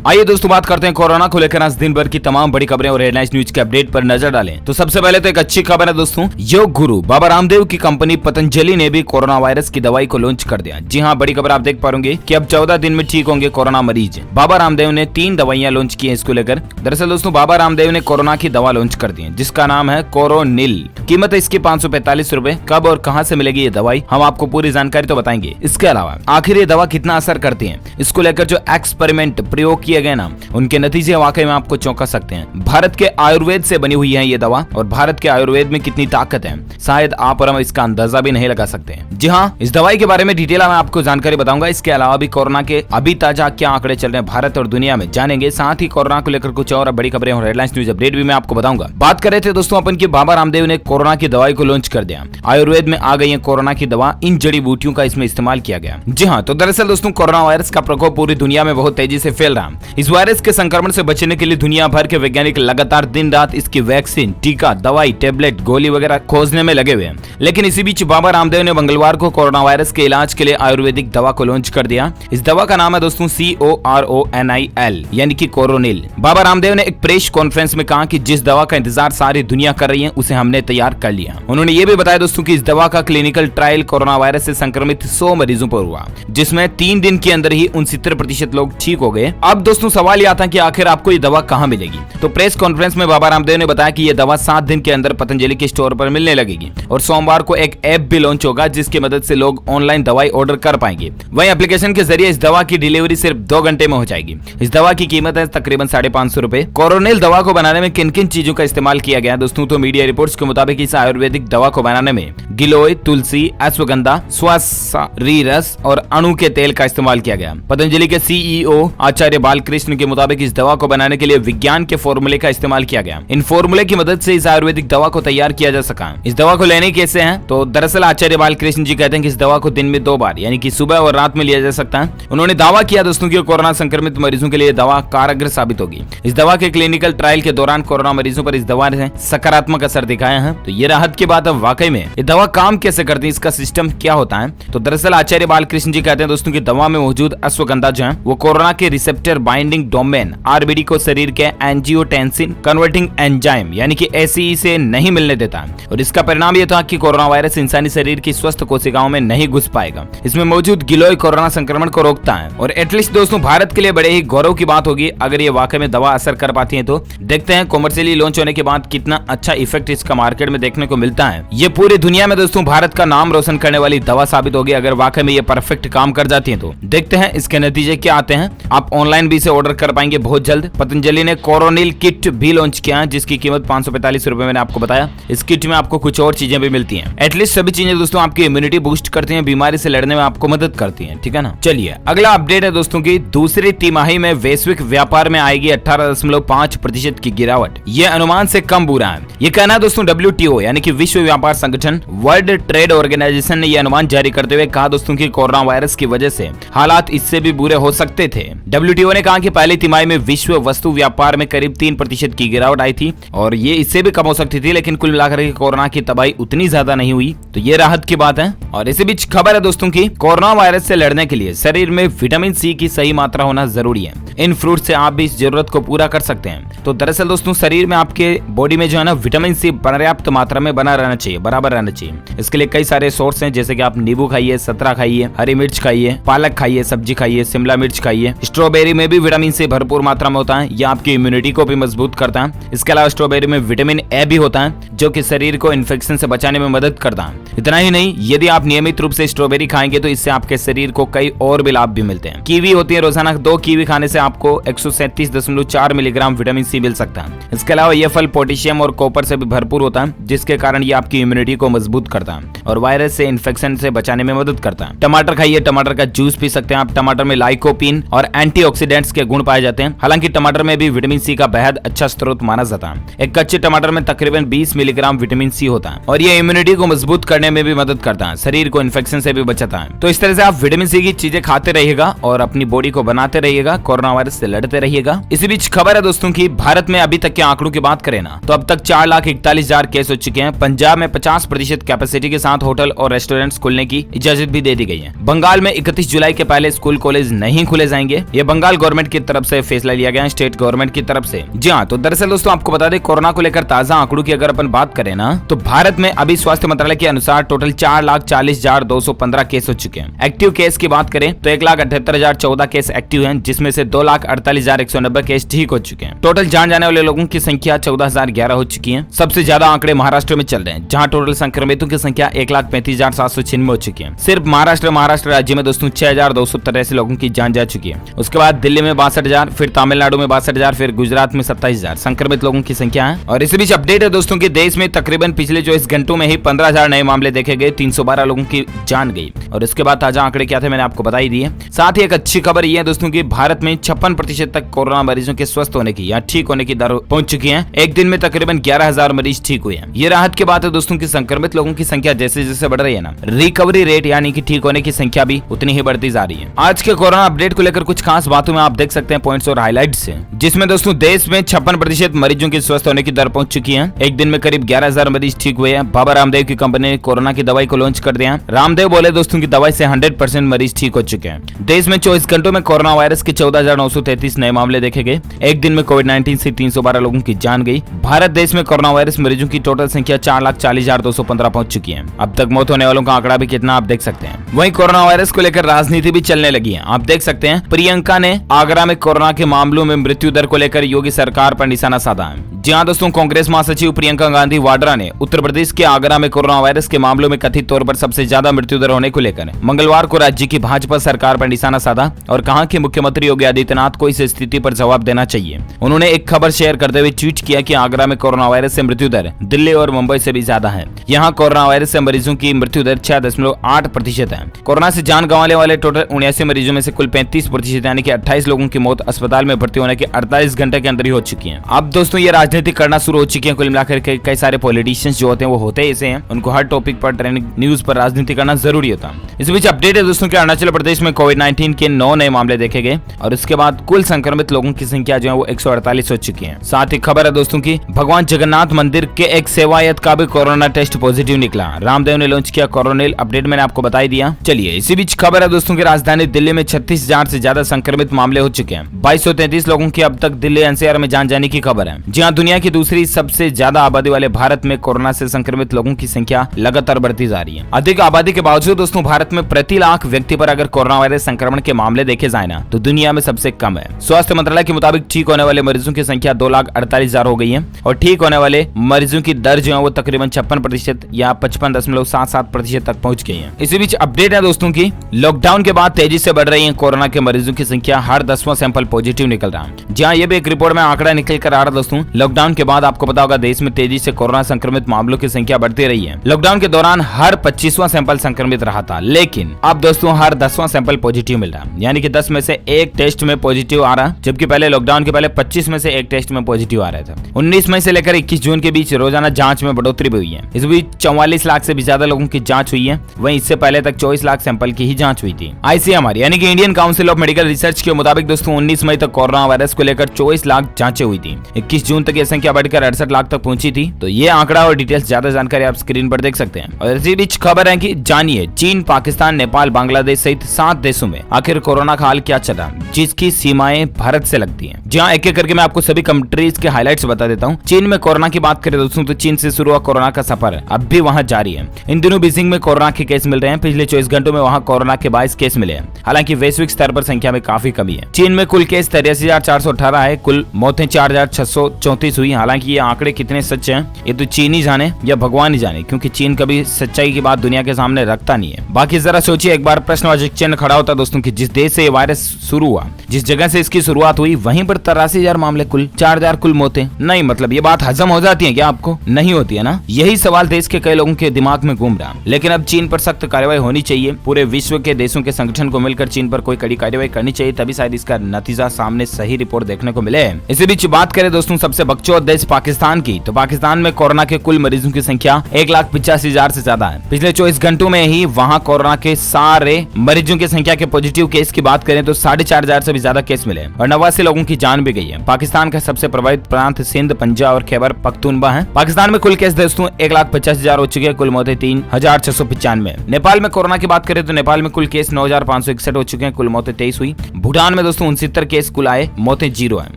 आइए दोस्तों बात करते हैं कोरोना को लेकर आज दिन भर की तमाम बड़ी खबरें और हेडलाइंस न्यूज के अपडेट पर नजर डालें। तो सबसे पहले तो एक अच्छी खबर है दोस्तों, योग गुरु बाबा रामदेव की कंपनी पतंजलि ने भी कोरोना वायरस की दवाई को लॉन्च कर दिया। जी हाँ, बड़ी खबर आप देख पाएंगे कि अब 14 दिन में ठीक होंगे कोरोना मरीज। बाबा रामदेव ने 3 दवाइयां लॉन्च की है इसको लेकर। दरअसल दोस्तों बाबा रामदेव ने कोरोना की दवा लॉन्च कर दी है जिसका नाम है कोरोनिल। कीमत है इसकी 545 रुपए। कब और कहां से मिलेगी ये दवाई, हम आपको पूरी जानकारी तो बताएंगे। इसके अलावा आखिर ये दवा कितना असर करती है, इसको लेकर जो एक्सपेरिमेंट प्रयोग किए गए ना, उनके नतीजे वाकई में आपको चौंका सकते हैं। भारत के आयुर्वेद से बनी हुई है ये दवा और भारत के आयुर्वेद में कितनी ताकत है शायद आप और हम इसका अंदाजा भी नहीं लगा सकते हैं। जी हाँ, इस दवाई के बारे में डिटेल में आपको जानकारी बताऊंगा। इसके अलावा भी कोरोना के अभी ताजा क्या आंकड़े चल रहे हैं भारत और दुनिया में जानेंगे। साथ ही कोरोना को लेकर कुछ और बड़ी खबरें और हेडलाइंस न्यूज अपडेट भी मैं आपको बताऊंगा। बात कर रहे थे दोस्तों अपन की बाबा रामदेव ने कोरोना की दवाई को लॉन्च कर दिया। आयुर्वेद में आ गई है कोरोना की दवा, इन जड़ी बूटियों का इसमें इस्तेमाल किया गया। जी हाँ, तो दरअसल दोस्तों कोरोना वायरस का प्रकोप पूरी दुनिया में बहुत तेजी से फैल रहा है। इस वायरस के संक्रमण से बचने के लिए दुनिया भर के वैज्ञानिक लगातार दिन रात इसकी वैक्सीन, टीका, दवाई, टेबलेट, गोली वगैरह खोजने में लगे हुए हैं। लेकिन इसी बीच बाबा रामदेव ने मंगलवार को कोरोना वायरस के इलाज के लिए आयुर्वेदिक दवा को लॉन्च कर दिया। इस दवा का नाम है दोस्तों CORONIL यानी कि कोरोनिल। बाबा रामदेव ने एक प्रेस कॉन्फ्रेंस में कहा कि जिस दवा का इंतजार सारी दुनिया कर रही है उसे हमने तैयार कर लिया। उन्होंने ये भी बताया दोस्तों कि इस दवा का क्लिनिकल ट्रायल कोरोना वायरस से संक्रमित 100 मरीजों पर हुआ जिसमें 3 दिन के अंदर ही 69% लोग ठीक हो गए। अब दोस्तों सवाल ये आता है कि आखिर आपको ये दवा कहां मिलेगी। तो प्रेस कॉन्फ्रेंस में बाबा रामदेव ने बताया कि ये दवा 7 दिन के अंदर पतंजलि के स्टोर पर मिलने लगेगी और सोमवार को एक ऐप भी लॉन्च होगा जिसकी मदद से लोग ऑनलाइन दवाई ऑर्डर कर पाएंगे। वहीं एप्लीकेशन के जरिए इस दवा की डिलीवरी सिर्फ 2 घंटे में हो जाएगी। इस दवा की कीमत है तकरीबन 550 रुपए। कोरोनिल दवा को बनाने में किन किन चीजों का इस्तेमाल किया गया दोस्तों, तो मीडिया रिपोर्ट्स के मुताबिक इस आयुर्वेदिक दवा को बनाने में गिलोय, तुलसी, अश्वगंधा, स्वासारी रस और अणु के तेल का इस्तेमाल किया गया। पतंजलि के CEO आचार्य बालकृष्ण के मुताबिक इस दवा को बनाने के लिए विज्ञान के फॉर्मूले का इस्तेमाल किया गया। इन फॉर्मूले की मदद से इस आयुर्वेदिक दवा को तैयार किया जा सका। इस दवा को लेने कैसे हैं, तो दरअसल आचार्य बालकृष्ण जी कहते हैं कि इस दवा को दिन में 2 बार यानी कि सुबह और रात में लिया जा सकता है। उन्होंने दावा किया दोस्तों कि कोरोना संक्रमित मरीजों के लिए दवा कारगर साबित होगी। इस दवा के क्लिनिकल ट्रायल के दौरान कोरोना मरीजों पर इस दवा ने सकारात्मक असर दिखाया है। तो ये राहत की बात है। वाकई में ये दवा काम कैसे करती है, इसका सिस्टम क्या होता है, तो दरअसल आचार्य बालकृष्ण जी कहते हैं दोस्तों की दवा में मौजूद अश्वगंधा जो है वो कोरोना के रिसेप्टर बाइंडिंग डोमेन RBD को शरीर के एंजियोटेंसिन कन्वर्टिंग एंजाइम यानी कि ACE से नहीं मिलने देता है और इसका परिणाम यह था कि कोरोना वायरस इंसानी शरीर की स्वस्थ कोशिकाओं में नहीं घुस पाएगा। इसमें मौजूद गिलोय कोरोना संक्रमण को रोकता है और एटलीस्ट दोस्तों भारत के लिए बड़े ही गौरव की बात होगी अगर ये वाकई में दवा असर कर पाती है। तो देखते हैं कॉमर्शियली लॉन्च होने के बाद कितना अच्छा इफेक्ट इसका मार्केट में देखने को मिलता है। ये पूरी दुनिया में दोस्तों भारत का नाम रोशन करने वाली दवा साबित होगी अगर वाकई में ये परफेक्ट काम कर जाती है। तो देखते हैं इसके नतीजे क्या आते हैं। आप ऑनलाइन भी इसे ऑर्डर कर पाएंगे बहुत जल्द। पतंजलि ने कोरोनिल किट भी लॉन्च किया है जिसकी कीमत 545 रुपए मैंने आपको बताया। इस किट में आपको कुछ और चीजें भी मिलती हैं। एटलीस्ट सभी चीजें दोस्तों आपकी इम्यूनिटी बूस्ट करती हैं, बीमारी से लड़ने में आपको मदद करती हैं, ठीक है ना। चलिए अगला अपडेट है दोस्तों की दूसरी तिमाही में वैश्विक व्यापार में आएगी 18.5% की गिरावट। ये अनुमान से कम बुरा है, ये कहना है दोस्तों WTO यानी कि विश्व व्यापार संगठन, वर्ल्ड ट्रेड ऑर्गेनाइजेशन ने यह अनुमान जारी करते हुए कहा दोस्तों की कोरोना वायरस की वजह से हालात इससे भी बुरे हो सकते थे। WTO ने कहा कि पहली तिमाही में विश्व वस्तु व्यापार में करीब 3% की गिरावट आई थी और ये इससे भी कम हो सकती थी, लेकिन कुल मिलाकर के कोरोना की तबाही उतनी ज्यादा नहीं हुई, तो ये राहत की बात है। और इसी बीच खबर है दोस्तों की कोरोना वायरस से लड़ने के लिए शरीर में विटामिन C की सही मात्रा होना जरूरी है। इन फ्रूट से आप भी इस जरूरत को पूरा कर सकते हैं। तो दरअसल दोस्तों शरीर में आपके बॉडी में जो है ना विटामिन C पर्याप्त मात्रा में बना रहना चाहिए, बराबर रहना चाहिए। इसके लिए कई सारे सोर्स हैं जैसे कि आप नींबू खाइए, संतरा खाइए, हरी मिर्च खाइए, पालक खाइए, सब्जी खाइए, शिमला मिर्च खाइए। स्ट्रॉबेरी में भी विटामिन C भरपूर मात्रा में होता है, यह आपकी इम्यूनिटी को भी मजबूत करता है। इसके अलावा स्ट्रॉबेरी में विटामिन A भी होता है जो कि शरीर को इन्फेक्शन से बचाने में मदद करता है। इतना ही नहीं, यदि आप नियमित रूप से स्ट्रॉबेरी खाएंगे तो इससे आपके शरीर को कई और भी लाभ भी मिलते हैं। कीवी होती है, रोजाना 2 कीवी खाने से आपको 137.4 मिलीग्राम विटामिन C मिल सकता है। इसके अलावा यह फल पोटेशियम और कॉपर से भी भरपूर होता है जिसके कारण ये आपकी इम्यूनिटी को मजबूत करता है और वायरस से इन्फेक्शन से बचाने में मदद करता है। टमाटर खाइए, टमाटर का जूस पी सकते हैं आप। टमाटर में लाइकोपीन और एंटीऑक्सीडेंट्स के गुण पाए जाते हैं। हालांकि टमाटर में भी विटामिन C का बेहद अच्छा स्रोत माना जाता है। एक कच्चे टमाटर में तकरीबन 20 मिलीग्राम विटामिन C होता है और ये इम्यूनिटी को मजबूत करने में भी मदद करता है, शरीर को इन्फेक्शन से भी बचाता है। तो इस तरह से आप विटामिन C की चीजें खाते रहिएगा और अपनी बॉडी को बनाते रहिएगा। कोरोना वायरस से लड़ते रहिएगा। इसी बीच खबर है दोस्तों की भारत में अभी तक के आंकड़ों की बात करें ना तो अब तक 4,41,000 केस हो चुके हैं। पंजाब में 50% कैपेसिटी के साथ होटल और रेस्टोरेंट्स खुलने की इजाजत भी दे दी गई है। बंगाल में 31 जुलाई के पहले स्कूल कॉलेज नहीं खुले जाएंगे। ये बंगाल गवर्नमेंट की तरफ से फैसला लिया गया है, स्टेट गवर्नमेंट की तरफ से। जी हाँ, तो दरअसल दोस्तों आपको बता दें कोरोना को लेकर ताजा आंकड़ों की अगर अपन बात करें ना तो भारत में अभी स्वास्थ्य मंत्रालय के अनुसार टोटल 4,40,215 केस हो चुके हैं। एक्टिव केस की बात करें तो 1,78,014 केस एक्टिव हैं, जिसमें से 2,48,190 केस ठीक हो चुके हैं। टोटल जान जाने वाले लोगों की संख्या 14,011 हो चुकी है। सबसे ज्यादा आंकड़े महाराष्ट्र में चल रहे हैं, जहां टोटल संक्रमितों की संख्या 1,35,796 हो चुकी है। सिर्फ महाराष्ट्र राज्य में दोस्तों 6,283 लोगों की जान जा चुकी है। उसके बाद दिल्ली में 62,000, फिर तमिलनाडु में 62,000, फिर गुजरात में 27,000 संक्रमित लोगों की संख्या है। और इसी बीच अपडेट है दोस्तों कि देश में तकरीबन पिछले 24 घंटों में ही 15,000 नए मामले देखे गए, 312 लोगों की जान गई। और इसके बाद ताजा आंकड़े क्या थे मैंने आपको बता ही दिए। साथ ही एक अच्छी खबर यह है दोस्तों कि भारत में 56% तक कोरोना मरीजों के स्वस्थ होने की या ठीक होने की दर पहुंच चुकी है। एक दिन में तकरीबन 11,000 मरीज ठीक हुए हैं। ये राहत की बात है दोस्तों की संक्रमित लोगों की संख्या जैसे जैसे बढ़ रही है ना, रिकवरी रेट यानी कि ठीक होने की संख्या भी उतनी ही बढ़ती जा रही है। आज के कोरोना अपडेट को लेकर कुछ खास बातों में आप देख सकते हैं पॉइंट्स और हाइलाइट्स से, जिसमें दोस्तों देश में 56% मरीजों की स्वस्थ होने की दर पहुंच चुकी है। एक दिन में करीब 11,000 मरीज ठीक हुए हैं। बाबा रामदेव की कंपनी ने कोरोना की दवाई को लॉन्च कर दिया। रामदेव बोले दोस्तों की दवाई से 100% मरीज ठीक हो चुके हैं। देश में 24 घंटों में कोरोना वायरस के 14,933 नए मामले देखे गए। एक दिन में कोविड-19 से 312 लोगों की जान गई। भारत देश में कोरोना वायरस मरीजों की टोटल संख्या 4,40,215 पहुंच चुकी है। अब तक मौत होने वालों का आंकड़ा भी कितना आप देख सकते हैं। वहीं कोरोना वायरस को लेकर राजनीति भी चलने लगी है। आप देख सकते हैं प्रियंका ने आगरा में कोरोना के मामलों में मृत्यु दर को लेकर योगी सरकार पर निशाना साधा है। जी हां दोस्तों, कांग्रेस महासचिव प्रियंका गांधी वाड्रा ने उत्तर प्रदेश के आगरा में कोरोना वायरस के मामलों में कथित तौर पर सबसे ज्यादा मृत्यु दर होने को लेकर मंगलवार को राज्य की भाजपा सरकार पर निशाना साधा और कहा कि मुख्यमंत्री योगी आदित्यनाथ को इस स्थिति पर जवाब देना चाहिए। उन्होंने एक खबर शेयर करते हुए ट्वीट किया कि आगरा में कोरोना वायरस से मृत्यु दर दिल्ली और मुंबई से भी ज्यादा है। यहाँ कोरोना वायरस से मरीजों की मृत्यु दर 6.8% है। कोरोना से जान गंवाने वाले टोटल 79 मरीजों में से कुल 35% यानी कि 28 लोगों की मौत अस्पताल में भर्ती होने के 48 घंटे के अंदर ही हो चुकी है। अब दोस्तों ये राजनीति करना शुरू हो चुकी है। कुल मिलाकर कई सारे पॉलिटिशियंस जो होते हैं वो होते ऐसे हैं, उनको हर टॉपिक पर ट्रेंडिंग न्यूज पर राजनीति करना जरूरी होता है। इस बीच अपडेट है दोस्तों कि अरुणाचल प्रदेश में कोविड-19 के 9 नए मामले देखे गए और उसके बाद कुल संक्रमित लोगों की संख्या जो है वो 148 हो चुकी है। साथ ही खबर है दोस्तों की भगवान जगन्नाथ मंदिर के एक सेवायत का भी कोरोना टेस्ट पॉजिटिव निकला। रामदेव ने लॉन्च किया कोरोनिल, अपडेट मैंने आपको बता ही दिया। चलिए इसी बीच खबर है दोस्तों की राजधानी दिल्ली में 36,000 से ज्यादा संक्रमित मामले हो चुके हैं। 2233 लोगों की अब तक दिल्ली एनसीआर में जान जाने की खबर है। जी हाँ, दुनिया की दूसरी सबसे ज्यादा आबादी वाले भारत में कोरोना से संक्रमित लोगों की संख्या लगातार बढ़ती जा रही है। अधिक आबादी के बावजूद दोस्तों भारत में प्रति लाख व्यक्ति पर अगर कोरोना वायरस संक्रमण के मामले देखे जाए ना तो दुनिया में सबसे कम है। स्वास्थ्य मंत्रालय के मुताबिक ठीक होने वाले मरीजों की संख्या 2,48,000 हो गई है और ठीक होने वाले मरीजों की दर जो है वो तकरीबन 56% या 55.77% तक पहुंच गई है। इसी बीच अपडेट है दोस्तों की लॉकडाउन के बाद तेजी से बढ़ रही है कोरोना के मरीजों की संख्या, हर 10वां सैंपल पॉजिटिव निकल रहा है। जहाँ ये भी एक रिपोर्ट में आंकड़ा निकल कर आ रहा दोस्तों। लॉकडाउन के बाद आपको पता होगा देश में तेजी से कोरोना संक्रमित मामलों की संख्या बढ़ती रही है। लॉकडाउन के दौरान हर 25वां सैंपल संक्रमित रहा था, लेकिन अब दोस्तों हर 10वां सैंपल पॉजिटिव मिल रहा है, यानी कि 10 में से एक टेस्ट में पॉजिटिव आ रहा, जबकि पहले लॉकडाउन के पहले 25 में से एक टेस्ट में पॉजिटिव आ रहा था। 19 मई से लेकर 21 जून के बीच रोजाना जांच में बढ़ोतरी भी हुई है। इस बीच 44 लाख से भी ज्यादा लोगों की जांच हुई है। वहीं इससे पहले तक 24 लाख सैंपल की ही जांच हुई थी। आईसीएमआर यानी कि Indian council of medical research के मुताबिक दोस्तों 19 मई तक कोरोना वायरस को लेकर 24 लाख जांचें हुई थी। 21 जून तक यह संख्या बढ़कर 68 लाख तक पहुंची थी। तो ये आंकड़ा और डिटेल्स ज्यादा जानकारी आप स्क्रीन पर देख सकते हैं। और इसी बीच खबर है कि जानिए चीन, पाकिस्तान, नेपाल, बांग्लादेश सहित 7 देशों में आखिर कोरोना का हाल क्या चल रहा है, जिसकी सीमाएं भारत से लगती हैं। जहां एक एक करके मैं आपको सभी कंट्रीज के हाइलाइट्स बता देता हूं। चीन में कोरोना की बात करें दोस्तों तो चीन से शुरू हुआ कोरोना का सफर अब भी वहां जारी है। इन दिनों बीजिंग में कोरोना के केस मिल रहे हैं। पिछले 24 घंटों में वहां कोरोना के 22 केस मिले हैं। हालांकि वैश्विक स्तर पर संख्या में काफी कमी है। चीन में कुल केस 83,418 है, कुल मौतें 4,634 हुई। हालांकि ये आंकड़े कितने सच हैं ये तो चीन ही जाने या भगवान ही जाने, क्योंकि चीन कभी सच्चाई की बात दुनिया के सामने रखता नहीं है। बाकी जरा सोचिए एक बार, प्रश्नवाचक चिन्ह खड़ा होता दोस्तों कि जिस देश से ये वायरस शुरू हुआ, जिस जगह से इसकी शुरुआत हुई, वहीं पर 83,000 मामले, कुल 4,000 कुल मौतें। नहीं मतलब ये बात हजम हो जाती है क्या आपको? नहीं होती है ना। यही सवाल देश के कई लोगों के दिमाग में घूम रहा। लेकिन अब चीन पर सख्त कार्रवाई होनी चाहिए। पूरे विश्व के देशों के संगठन को मिलकर चीन पर कोई कड़ी कार्रवाई करनी चाहिए, तभी शायद इसका नतीजा सामने सही रिपोर्ट देखने को मिले। इसी बीच बात करें दोस्तों सबसे बकचोद देश पाकिस्तान की, तो पाकिस्तान में कोरोना के कुल मरीजों की संख्या 1,85,000 से ज्यादा है। पिछले 24 घंटों में ही वहां कोरोना के सारे मरीजों की संख्या के पॉजिटिव केस की बात करें तो 4,500 से भी ज्यादा केस मिले और 89 लोगों की जान भी गई है। पाकिस्तान का सबसे प्रभावित प्रांत सिंध, पंजाब और खैबर पख्तूनख्वा है। पाकिस्तान में कुल केस दोस्तों 1,50,000 हो चुके हैं, कुल मौतें 3,695। नेपाल में कोरोना की बात करें तो नेपाल में कुल केस 9,561 हो चुके हैं, कुल मौतें 23 हुई। भूटान में दोस्तों 69 केस कुल आए, मौतें 0 है।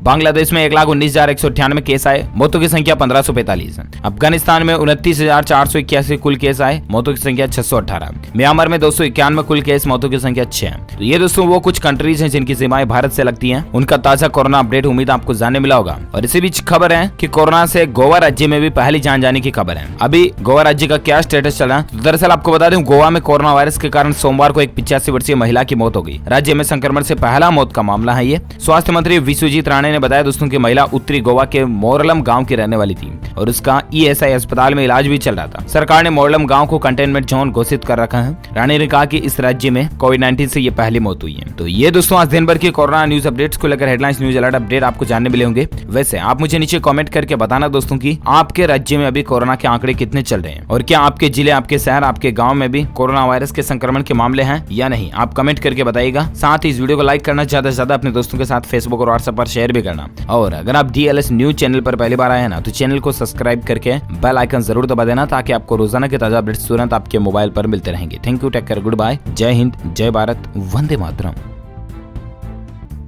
बांग्लादेश में 1,19,198 केस आए, मौतों की संख्या 1545 है। अफगानिस्तान में 29,481 कुल केस आए, मौतों की संख्या 618। म्यांमार में 291 कुल केस, मौतों की संख्या 6 है। तो ये दोस्तों वो कुछ कंट्रीज हैं जिनकी सीमाएं भारत से लगती हैं। उनका ताजा कोरोना अपडेट उम्मीद आपको जानने मिला होगा। और इसी बीच खबर है कि कोरोना से गोवा राज्य में भी पहली जान जाने की खबर है। अभी गोवा राज्य का क्या स्टेटस चला, तो दरअसल आपको बता दें गोवा में कोरोना वायरस के कारण सोमवार को एक 85 वर्षीय महिला की मौत हो गई। राज्य में संक्रमण से पहला मौत का मामला है ये। स्वास्थ्य मंत्री विश्वजीत राणे ने बताया दोस्तों की महिला उत्तरी गोवा के मोरलम गांव की रहने वाली थी और उसका ESI अस्पताल में इलाज भी चल रहा था। सरकार ने मोरलम गांव को कंटेनमेंट जोन घोषित कर रखा है। राणे ने कहा कि इस राज्य में कोविड-19 से ये पहली मौत हुई है। तो ये दोस्तों आज दिन भर की कोरोना न्यूज अपडेट्स को लेकर हेडलाइंस न्यूज अलर्ट अपडेट आपको जानने मिले होंगे। वैसे आप मुझे नीचे कमेंट करके बताना दोस्तों की आपके राज्य में अभी कोरोना के आंकड़े कितने चल रहे हैं और क्या आपके जिले, आपके शहर, आपके गांव में भी कोरोना वायरस के संक्रमण के मामले हैं या नहीं। आप कमेंट करके बताइएगा। साथ ही इस वीडियो को लाइक करना, ज्यादा से ज्यादा अपने दोस्तों के साथ फेसबुक और व्हाट्सएप पर शेयर भी करना। और अगर आप DLS न्यूज चैनल पर पहली बार आए हैं ना तो चैनल को सब्सक्राइब करके बेल आइकन जरूर दबा देना ताकि आपको रोजाना के ताजा अपडेट्स तुरंत आपके मोबाइल पर मिलते रहेंगे। Thank you, take care, good bye, जय हिंद, जय भारत, वंदे मातरम।